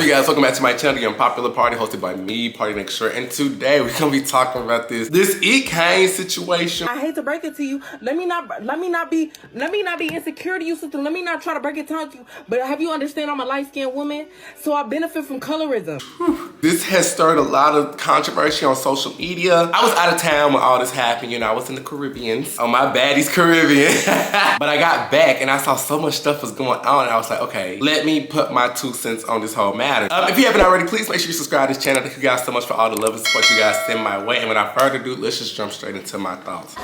up, you guys? Welcome back to my channel, the Unpopular Party, hosted by me, Party Next Shirt. And today we're gonna be talking about this EKANE situation. I hate to break it to you. Let me not be insecure to you, sister. Let me not try to break it down to you. But have you understand I'm a light-skinned woman, so I benefit from colorism. This has stirred a lot of controversy on social media. I was out of town when all this happened. You know, I was in the Caribbean. Oh, my baddie's Caribbean. But I got back and I saw so much stuff was going on. And I was like, okay, let me put my 2 cents on this whole matter. If you haven't already, please make sure you subscribe to this channel. Thank you guys so much for all the love and support you guys send my way. And without further ado, let's just jump straight into my thoughts.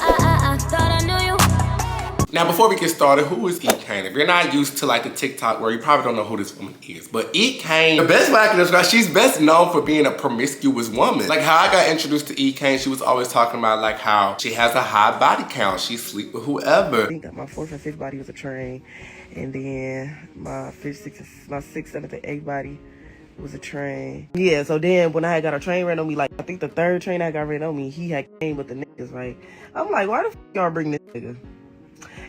Now, before we get started, who is EKANE? If you're not used to like the TikTok where you probably don't know who this woman is, but EKANE, the best way I can describe, she's best known for being a promiscuous woman. Like how I got introduced to EKANE, she was always talking about like how she has a high body count. She sleep with whoever. I think that my 4th and 5th body was a train, and then my 5th, 6th, 7th, and 8th body was a train. Yeah, so then when I had got a train ran on me, like I think the 3rd train I got ran on me, he had came with the niggas, right? I'm like, why the f y'all bring this nigga?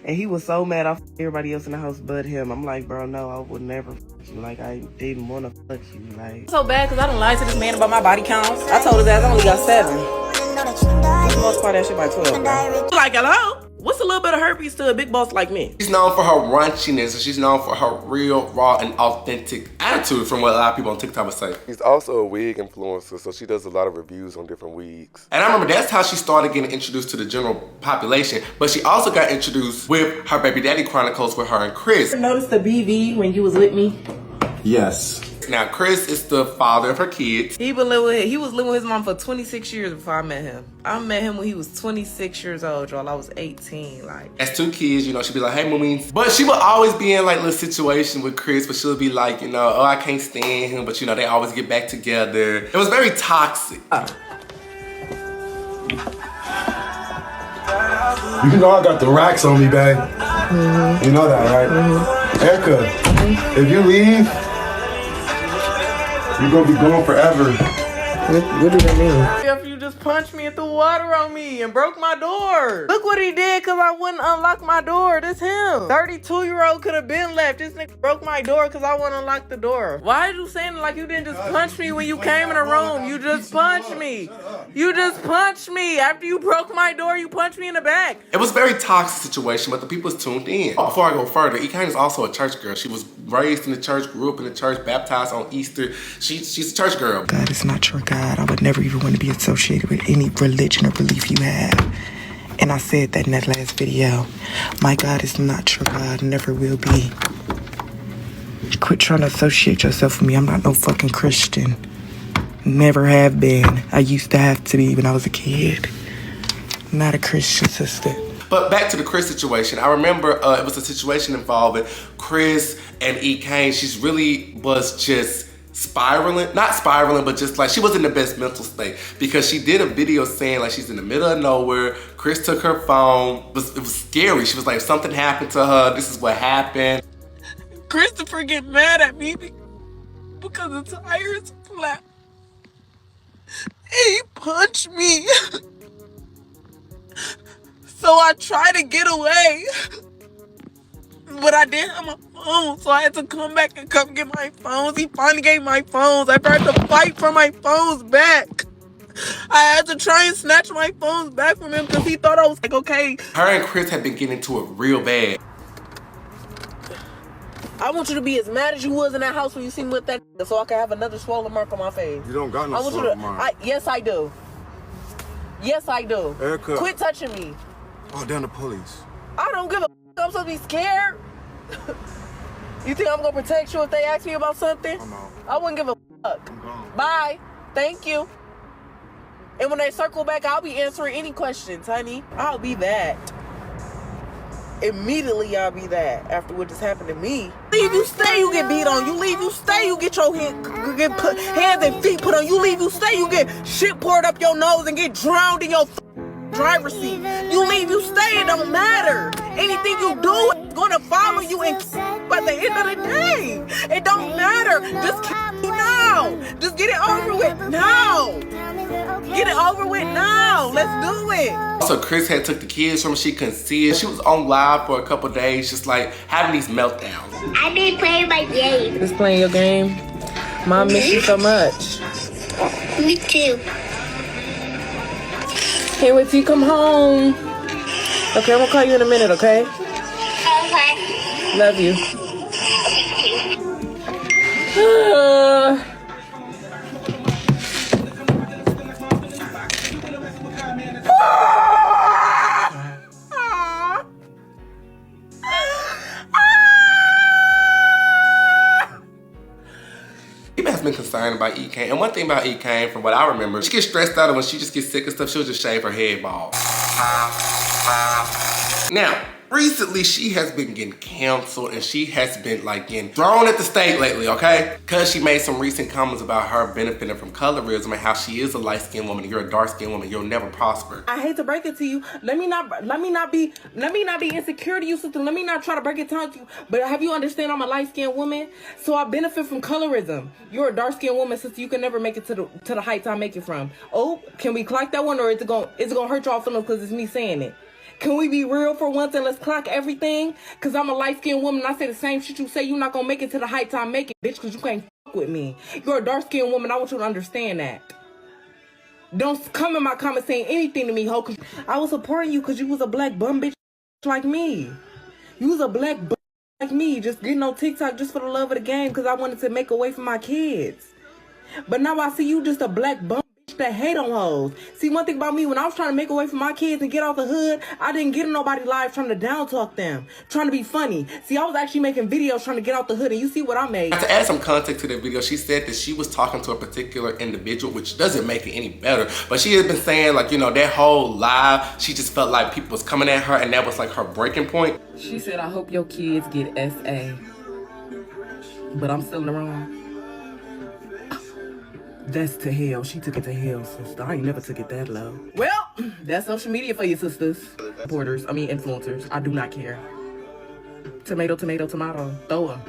And he was so mad I fucked everybody else in the house but him. I'm like, bro, no, I would never fuck you. Like, I didn't want to fuck you. Like, so bad because I done lied to this man about my body counts. I told his ass I only got 7. For the most part, that shit by 12, bro. Like, hello? What's a little bit of herpes to a big boss like me? She's known for her raunchiness, and she's known for her real, raw, and authentic attitude from what a lot of people on TikTok would say. She's also a wig influencer, so she does a lot of reviews on different wigs. And I remember that's how she started getting introduced to the general population, but she also got introduced with her baby daddy chronicles with her and Chris. Notice the BV when you was with me? Yes. Now, Chris is the father of her kids. He was living with his mom for 26 years before I met him. I met him when he was 26 years old, y'all. I was 18, like. As 2 kids, you know, she'd be like, hey, mommy. But she would always be in, like, little situation with Chris, but she'll be like, you know, oh, I can't stand him, but, you know, they always get back together. It was very toxic. You know I got the racks on me, babe. You know that, right? Erica, if you leave, you're gonna be gone forever. What do that mean? If you just punched me and threw water on me and broke my door. Look what he did because I wouldn't unlock my door. This him. 32-year-old could have been left. This nigga broke my door because I wouldn't unlock the door. Why are you saying like you didn't just punch me when you came in the room? You just punched me. You just punched me. After you broke my door, you punched me in the back. It was a very toxic situation, but the people was tuned in. Before I go further, EKANE is also a church girl. She was raised in the church, grew up in the church, baptized on Easter. She's a church girl. God is not your God. I would never even want to be associated with any religion or belief you have. And I said that in that last video. My God is not your God, never will be. Quit trying to associate yourself with me. I'm not no fucking Christian. Never have been. I used to have to be when I was a kid. Not a Christian sister. But back to the Chris situation. I remember it was a situation involving Chris and EKANE. She's really was just spiraling, not spiraling, but just like she was in the best mental state because she did a video saying like she's in the middle of nowhere. Chris took her phone. It was scary. She was like, if something happened to her, this is what happened. Christopher get mad at me because the tire is flat. He punched me. So I tried to get away. But I didn't have my phone, so I had to come back and come get my phones. He finally gave my phones. I tried to fight for my phones back. I had to try and snatch my phones back from him because he thought I was like, okay. Her and Chris had been getting into it real bad. I want you to be as mad as you was in that house when you seen me with that so I can have another swollen mark on my face. You don't got no swollen mark. Yes, I do. Yes, I do. Erica. Quit touching me. Oh, damn the police. I don't give a I'm supposed to be scared. You think I'm gonna protect you if they ask me about something? Oh, no. I wouldn't give a fuck. I'm gone. Bye. Thank you. And when they circle back, I'll be answering any questions, honey. I'll be that. Immediately, I'll be that after what just happened to me. Leave, you stay, you get beat on. You leave, you stay, you get your hands and feet put on. You leave, you stay, you get shit poured up your nose and get drowned in your driver's seat. You leave, you stay, it don't matter. Anything you do is gonna follow you and by the end of the day. It don't matter. Just kill me now. Just get it over with now. Get it over with now. Let's do it. So Chris had took the kids from her. She couldn't see it. She was on live for a couple days, just like having these meltdowns. I been playing my game. Just playing your game? Mom miss you so much. Me too. Can't wait till you come home. Okay, I'm gonna call you in a minute, okay? Okay. Love you. People has been concerned about EKANE, and one thing about EKANE, from what I remember, she gets stressed out, and when she just gets sick and stuff, she'll just shave her head bald. Now, recently she has been getting canceled, and she has been like getting thrown at the stake lately, okay? Because she made some recent comments about her benefiting from colorism and how she is a light-skinned woman and you're a dark-skinned woman, you'll never prosper. I hate to break it to you. Let me not be insecure to you, sister. Let me not try to break it down to you. But have you understand I'm a light-skinned woman? So I benefit from colorism. You're a dark-skinned woman, sister. You can never make it to the heights I make it from. Oh, can we clock that one, or is it gonna hurt y'all feelings because it's me saying it? Can we be real for once and let's clock everything? Cause I'm a light-skinned woman and I say the same shit you say. You're not gonna make it to the heights I make it, bitch, cause you can't fuck with me. You're a dark-skinned woman. I want you to understand that. Don't come in my comments saying anything to me, ho, cause I was supporting you cause you was a black bum bitch like me. You was a black bum like me, just getting on TikTok just for the love of the game cause I wanted to make a way for my kids. But now I see you just a black bum that hate on hoes. See, one thing about me, when I was trying to make a way for my kids and get off the hood, I didn't get in nobody's life trying to down talk them, trying to be funny. See, I was actually making videos trying to get out the hood, and you see what I made. To add some context to the video, she said that she was talking to a particular individual, which doesn't make it any better. But she had been saying, like, you know, that whole live, she just felt like people was coming at her, and that was like her breaking point. She said, I hope your kids get SA. But I'm still in the wrong. That's to hell. She took it to hell, sister. I ain't never took it that low. Well, that's social media for you, sisters. Influencers. I do not care. Tomato, tomato, tomato. Throw them.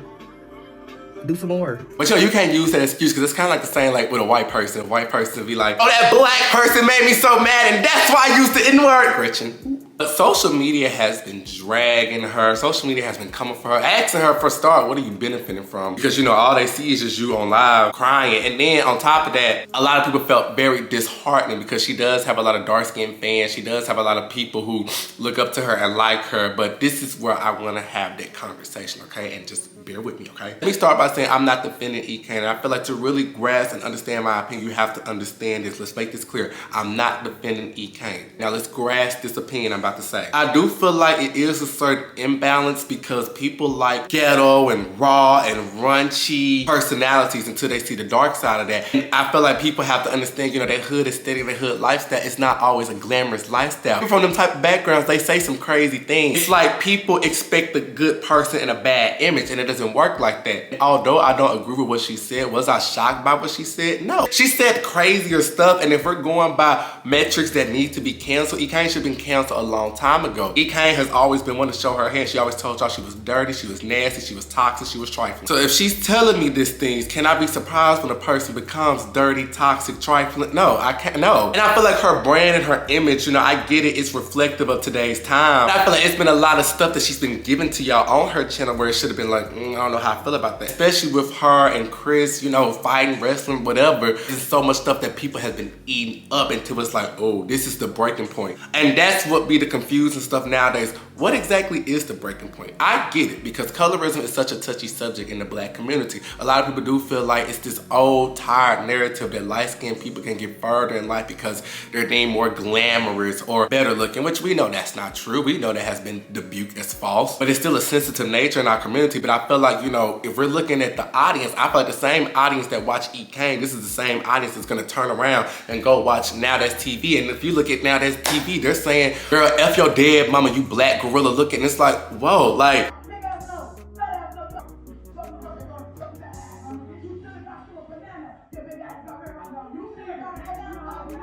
Do some more. But you can't use that excuse because it's kind of like the same like with a white person. A white person be like, oh, that black person made me so mad and that's why I used the N-word, Gretchen. But social media has been dragging her. Social media has been coming for her, asking her for a start, what are you benefiting from? Because, you know, all they see is just you on live crying. And then on top of that, a lot of people felt very disheartening because she does have a lot of dark-skinned fans. She does have a lot of people who look up to her and like her. But this is where I want to have that conversation, okay? And just bear with me, okay? Let me start by saying I'm not defending EKANE. I feel like to really grasp and understand my opinion, you have to understand this. Let's make this clear. I'm not defending EKANE. Now let's grasp this opinion I'm about to say. I do feel like it is a certain imbalance because people like ghetto and raw and raunchy personalities until they see the dark side of that. And I feel like people have to understand, you know, that hood aesthetic, that hood lifestyle, it's not always a glamorous lifestyle. People from them type of backgrounds, they say some crazy things. It's like people expect a good person and a bad image, and it doesn't work like that. Although I don't agree with what she said, was I shocked by what she said? No. She said crazier stuff, and if we're going by metrics that need to be canceled, EKANE should have been canceled a long time ago. EKANE has always been one to show her hand. She always told y'all she was dirty, she was nasty, she was toxic, she was trifling. So if she's telling me these things, can I be surprised when a person becomes dirty, toxic, trifling? No, I can't, no. And I feel like her brand and her image, you know, I get it, it's reflective of today's time. But I feel like it's been a lot of stuff that she's been giving to y'all on her channel where it should have been like, I don't know how I feel about that. Especially with her and Chris, you know, fighting, wrestling, whatever. There's so much stuff that people have been eating up until it's like, oh, this is the breaking point. And that's what be the confusing stuff nowadays. What exactly is the breaking point? I get it because colorism is such a touchy subject in the black community. A lot of people do feel like it's this old, tired narrative that light-skinned people can get further in life because they're deemed more glamorous or better looking, which we know that's not true. We know that has been debunked as false, but it's still a sensitive nature in our community. But I feel like, you know, if we're looking at the audience, I feel like the same audience that watch EKANE, this is the same audience that's gonna turn around and go watch Now That's TV. And if you look at Now That's TV, they're saying, girl, F your dead mama, you black gorilla looking. It's like, whoa, like,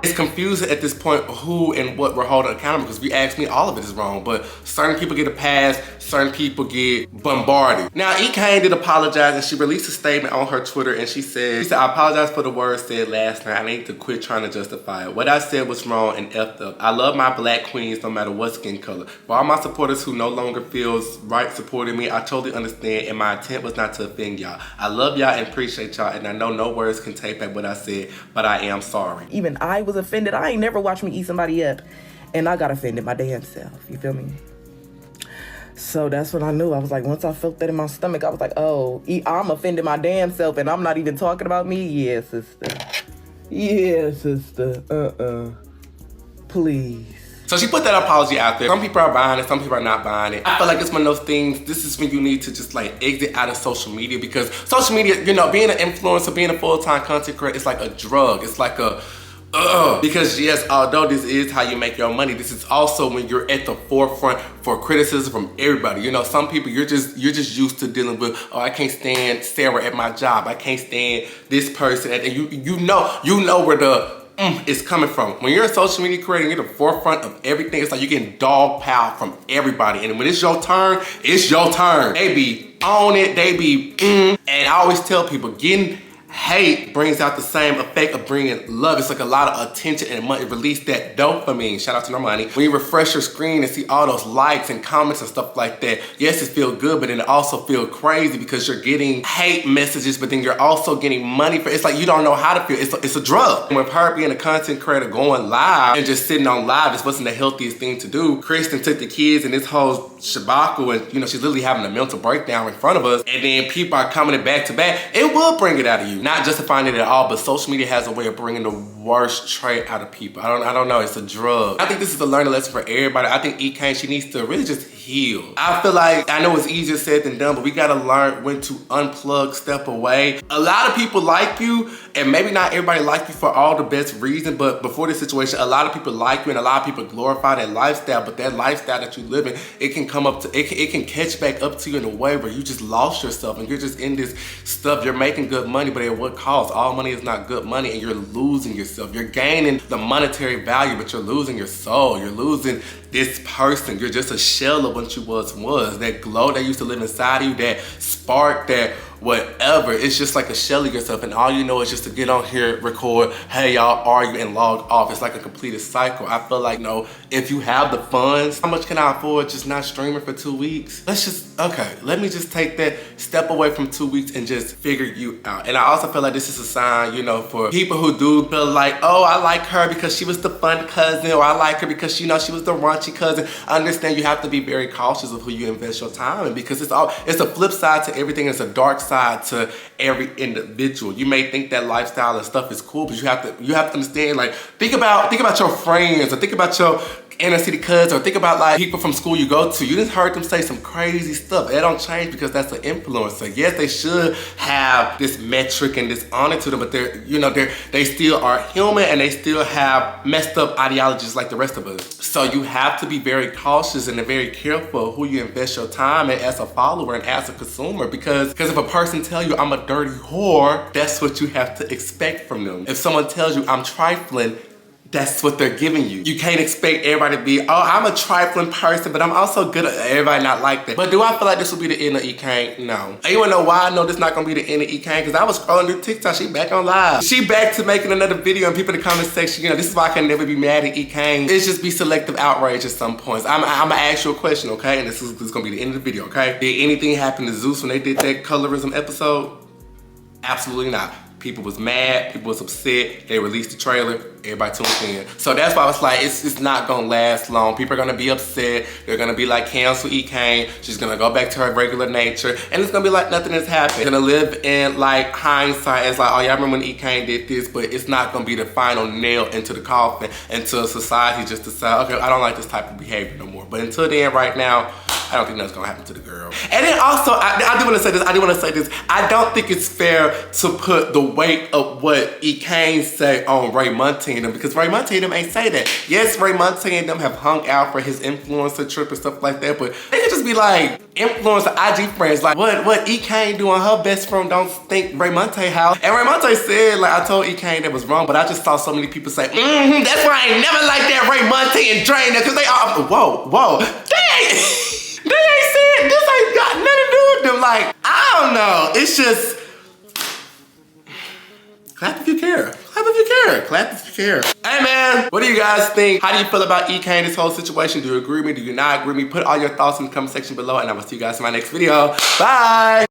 it's confusing at this point who and what we're holding accountable, because if you ask me, all of it is wrong, but certain people get a pass, certain people get bombarded. Now, EKANE did apologize, and she released a statement on her Twitter, and she said, I apologize for the words said last night. I need to quit trying to justify it. What I said was wrong and effed up. I love my black queens no matter what skin color. For all my supporters who no longer feels right supporting me, I totally understand, and my intent was not to offend y'all. I love y'all and appreciate y'all, and I know no words can take back what I said, but I am sorry. Even I was offended. I ain't never watched me eat somebody up, and I got offended my damn self. You feel me? So that's when I knew. I was like, once I felt that in my stomach, I was like, oh, I'm offending my damn self, and I'm not even talking about me? Yeah, sister. Yeah, sister. Please. So she put that apology out there. Some people are buying it, some people are not buying it. I feel like it's one of those things, this is when you need to just like exit out of social media, because social media, you know, being an influencer, being a full-time content creator, it's like a drug. It's like a, because yes, although this is how you make your money, this is also when you're at the forefront for criticism from everybody. You know, some people you're just used to dealing with, oh, I can't stand Sarah at my job. I can't stand this person. And you know where the is coming from. When you're a social media creator, you're the forefront of everything. It's like you're getting dog piled from everybody. And when it's your turn, it's your turn. They be on it, they be And I always tell people, getting hate brings out the same effect of bringing love. It's like a lot of attention and money. Release that dopamine. Shout out to Normani. When you refresh your screen and see all those likes and comments and stuff like that, yes, it feels good, but then it also feels crazy because you're getting hate messages, but then you're also getting money for it. It's like you don't know how to feel. It's a drug. And with her being a content creator going live and just sitting on live, this wasn't the healthiest thing to do. Kristen took the kids and this whole shabaku, and you know, she's literally having a mental breakdown in front of us, and then people are commenting back to back. It will bring it out of you. Not justifying it at all, but social media has a way of bringing the worst trait out of people. I don't know, it's a drug. I think this is a learning lesson for everybody. I think EKANE, she needs to really just heal. I feel like, I know it's easier said than done, but we gotta learn when to unplug, step away. A lot of people like you, and maybe not everybody like you for all the best reason, but before this situation, a lot of people like you and a lot of people glorify that lifestyle, but that lifestyle that you live in, it can come up to, it can catch back up to you in a way where you just lost yourself and you're just in this stuff. You're making good money, but at what cost? All money is not good money, and you're losing yourself. You're gaining the monetary value, but you're losing your soul. You're losing this person. You're just a shell of what you was. That glow that used to live inside of you, that spark, that whatever. It's just like a shell of yourself, and all you know is just to get on here, record, hey y'all, argue, and log off. It's like a completed cycle. I feel like, no, if you have the funds, how much can I afford just not streaming for 2 weeks? Let me just take that step away from 2 weeks and just figure you out. And I also feel like this is a sign, you know, for people who do feel like, oh, I like her because she was the fun cousin, or I like her because, you know, she was the raunchy cousin. I understand you have to be very cautious of who you invest your time in, because it's a flip side to everything. It's a dark side to every individual. You may think that lifestyle and stuff is cool, but you have to understand, like, think about your friends, or think about your inner city cousins, or think about like people from school you go to. You just heard them say some crazy stuff. It don't change because that's an influencer. Yes, they should have this metric and this honor to them, but they still are human, and they still have messed up ideologies like the rest of us. So you have to be very cautious and very careful who you invest your time in as a follower and as a consumer, because if a person tell you I'm a dirty whore, that's what you have to expect from them. If someone tells you I'm trifling, that's what they're giving you. You can't expect everybody to be, oh, I'm a trifling person, but I'm also good at everybody not like that. But do I feel like this will be the end of EKANE? No. And you wanna know why I know this not gonna be the end of EKANE? Because I was scrolling through TikTok, she back on live. She back to making another video, and people in the comment section, you know, this is why I can never be mad at EKANE. It's just be selective outrage at some points. I'm gonna ask you a question, okay? And this is gonna be the end of the video, okay? Did anything happen to Zeus when they did that colorism episode? Absolutely not. People was mad, people was upset, they released the trailer, everybody tuned in. So that's why I was like, it's not gonna last long. People are gonna be upset, they're gonna be like, cancel EKANE, she's gonna go back to her regular nature, and it's gonna be like nothing has happened. They're gonna live in like hindsight, it's like, oh yeah, I remember when EKANE did this, but it's not gonna be the final nail into the coffin until society just decides, okay, I don't like this type of behavior no more. But until then, right now, I don't think that's gonna happen to the girl. And then also, I do wanna say this, I don't think it's fair to put the weight of what EKANE say on Ray Monte and them, because Ray Monte and them ain't say that. Yes, Ray Monte and them have hung out for his influencer trip and stuff like that, but they could just be like influencer IG friends, like what EKANE doing, her best friend don't think Ray Monte house. And Ray Monte said, like, I told EKANE that was wrong, but I just saw so many people say, that's why I ain't never like that Ray Monte and Drainer, because they all, whoa, they ain't said, this ain't got nothing to do with them. Like, I don't know, it's just, clap if you care. Clap if you care. Clap if you care. Hey man, what do you guys think? How do you feel about EKANE, this whole situation? Do you agree with me? Do you not agree with me? Put all your thoughts in the comment section below, and I will see you guys in my next video. Bye.